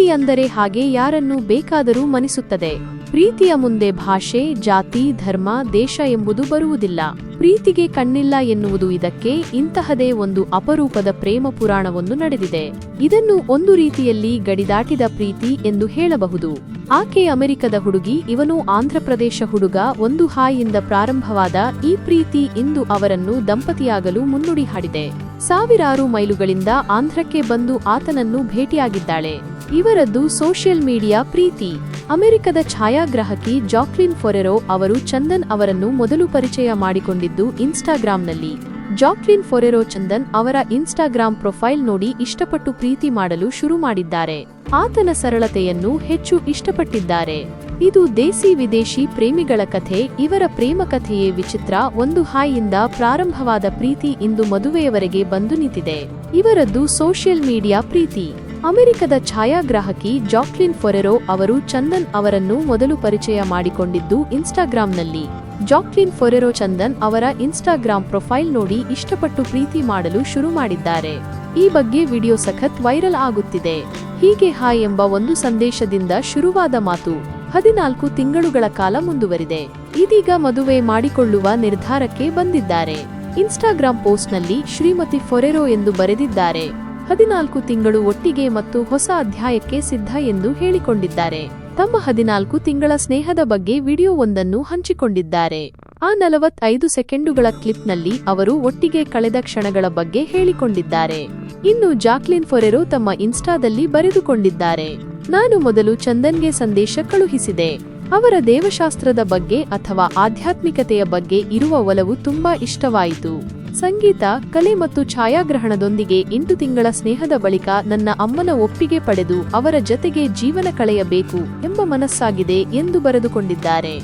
ಪ್ರೀತಿ ಅಂದರೆ ಹಾಗೆ ಯಾರನ್ನು ಬೇಕಾದರೂ ಮನಿಸುತ್ತದೆ. ಪ್ರೀತಿಯ ಮುಂದೆ ಭಾಷೆ, ಜಾತಿ, ಧರ್ಮ, ದೇಶ ಎಂಬುದು ಬರುವುದಿಲ್ಲ. ಪ್ರೀತಿಗೆ ಕಣ್ಣಿಲ್ಲ ಎನ್ನುವುದು ಇದಕ್ಕೆ. ಇಂತಹದೇ ಒಂದು ಅಪರೂಪದ ಪ್ರೇಮ ಪುರಾಣವೊಂದು ನಡೆದಿದೆ. ಇದನ್ನು ಒಂದು ರೀತಿಯಲ್ಲಿ ಗಡಿದಾಟಿದ ಪ್ರೀತಿ ಎಂದು ಹೇಳಬಹುದು. ಆಕೆ ಅಮೆರಿಕದ ಹುಡುಗಿ, ಇವನು ಆಂಧ್ರಪ್ರದೇಶ ಹುಡುಗ. ಒಂದು ಹಾಯಿಂದ ಪ್ರಾರಂಭವಾದ ಈ ಪ್ರೀತಿ ಇಂದು ಅವರನ್ನು ದಂಪತಿಯಾಗಲು ಮುನ್ನುಡಿ ಹಾಡಿದೆ. ಸಾವಿರಾರು ಮೈಲುಗಳಿಂದ ಆಂಧ್ರಕ್ಕೆ ಬಂದು ಆತನನ್ನು ಭೇಟಿಯಾಗಿದ್ದಾಳೆ. ಇವರದ್ದು ಸೋಷಿಯಲ್ ಮೀಡಿಯಾ ಪ್ರೀತಿ. ಅಮೆರಿಕದ ಛಾಯಾಗ್ರಾಹಕಿ ಜಾಕ್ಲಿನ್ ಫೊರೆರೋ ಅವರು ಚಂದನ್ ಅವರನ್ನು ಮೊದಲು ಪರಿಚಯ ಮಾಡಿಕೊಂಡಿದ್ದು ಇನ್ಸ್ಟಾಗ್ರಾಂನಲ್ಲಿ. ಜಾಕ್ಲಿನ್ ಫೊರೆರೋ ಚಂದನ್ ಅವರ ಇನ್ಸ್ಟಾಗ್ರಾಂ ಪ್ರೊಫೈಲ್ ನೋಡಿ ಇಷ್ಟಪಟ್ಟು ಪ್ರೀತಿ ಮಾಡಲು ಶುರು ಮಾಡಿದ್ದಾರೆ. ಆತನ ಸರಳತೆಯನ್ನು ಹೆಚ್ಚು ಇಷ್ಟಪಟ್ಟಿದ್ದಾರೆ. ಇದು ದೇಸಿ ವಿದೇಶಿ ಪ್ರೇಮಿಗಳ ಕಥೆ. ಇವರ ಪ್ರೇಮ ಕಥೆಯೇ ವಿಚಿತ್ರ. ಒಂದು ಹಾಯಿಂದ ಪ್ರಾರಂಭವಾದ ಪ್ರೀತಿ ಇಂದು ಮದುವೆಯವರೆಗೆ ಬಂದು ನಿಂತಿದೆ. ಇವರದ್ದು ಸೋಷಿಯಲ್ ಮೀಡಿಯಾ ಪ್ರೀತಿ. ಅಮೆರಿಕದ ಛಾಯಾಗ್ರಾಹಕಿ ಜಾಕ್ಲಿನ್ ಫೊರೆರೋ ಅವರು ಚಂದನ್ ಅವರನ್ನು ಮೊದಲು ಪರಿಚಯ ಮಾಡಿಕೊಂಡಿದ್ದು ಇನ್ಸ್ಟಾಗ್ರಾಂನಲ್ಲಿ. ಜಾಕ್ಲಿನ್ ಫೊರೆರೋ ಚಂದನ್ ಅವರ ಇನ್ಸ್ಟಾಗ್ರಾಂ ಪ್ರೊಫೈಲ್ ನೋಡಿ ಇಷ್ಟಪಟ್ಟು ಪ್ರೀತಿ ಮಾಡಲು ಶುರು ಮಾಡಿದ್ದಾರೆ. ಈ ಬಗ್ಗೆ ವಿಡಿಯೋ ಸಖತ್ ವೈರಲ್ ಆಗುತ್ತಿದೆ. ಹೀಗೆ ಹಾಯ್ ಎಂಬ ಒಂದು ಸಂದೇಶದಿಂದ ಶುರುವಾದ ಮಾತು 14 ತಿಂಗಳುಗಳ ಕಾಲ ಮುಂದುವರಿದೆ. ಇದೀಗ ಮದುವೆ ಮಾಡಿಕೊಳ್ಳುವ ನಿರ್ಧಾರಕ್ಕೆ ಬಂದಿದ್ದಾರೆ. ಇನ್ಸ್ಟಾಗ್ರಾಂ ಪೋಸ್ಟ್ನಲ್ಲಿ ಶ್ರೀಮತಿ ಫೊರೆರೋ ಎಂದು ಬರೆದಿದ್ದಾರೆ. 14 ತಿಂಗಳು ಒಟ್ಟಿಗೆ ಮತ್ತು ಹೊಸ ಅಧ್ಯಾಯಕ್ಕೆ ಸಿದ್ಧ ಎಂದು ಹೇಳಿಕೊಂಡಿದ್ದಾರೆ. ತಮ್ಮ 14 ತಿಂಗಳ ಸ್ನೇಹದ ಬಗ್ಗೆ ವಿಡಿಯೋವೊಂದನ್ನು ಹಂಚಿಕೊಂಡಿದ್ದಾರೆ. ಆ 45 ಸೆಕೆಂಡುಗಳ ಕ್ಲಿಪ್ನಲ್ಲಿ ಅವರು ಒಟ್ಟಿಗೆ ಕಳೆದ ಕ್ಷಣಗಳ ಬಗ್ಗೆ ಹೇಳಿಕೊಂಡಿದ್ದಾರೆ. ಇನ್ನು ಜಾಕ್ಲಿನ್ ಫೊರೆರೋ ತಮ್ಮ ಇನ್ಸ್ಟಾದಲ್ಲಿ ಬರೆದುಕೊಂಡಿದ್ದಾರೆ, ನಾನು ಮೊದಲು ಚಂದನ್ಗೆ ಸಂದೇಶ ಕಳುಹಿಸಿದೆ. ಅವರ ದೇವಶಾಸ್ತ್ರದ ಬಗ್ಗೆ ಅಥವಾ ಆಧ್ಯಾತ್ಮಿಕತೆಯ ಬಗ್ಗೆ ಇರುವ ಒಲವು ತುಂಬಾ ಇಷ್ಟವಾಯಿತು. ಸಂಗೀತ, ಕಲೆ ಮತ್ತು ಛಾಯಾಗ್ರಹಣದೊಂದಿಗೆ 8 ತಿಂಗಳ ಸ್ನೇಹದ ಬಳಿಕ ನನ್ನ ಅಮ್ಮನ ಒಪ್ಪಿಗೆ ಪಡೆದು ಅವರ ಜತೆಗೆ ಜೀವನ ಕಳೆಯಬೇಕು ಎಂಬ ಮನಸ್ಸಾಗಿದೆ ಎಂದು ಬರೆದುಕೊಂಡಿದ್ದಾರೆ.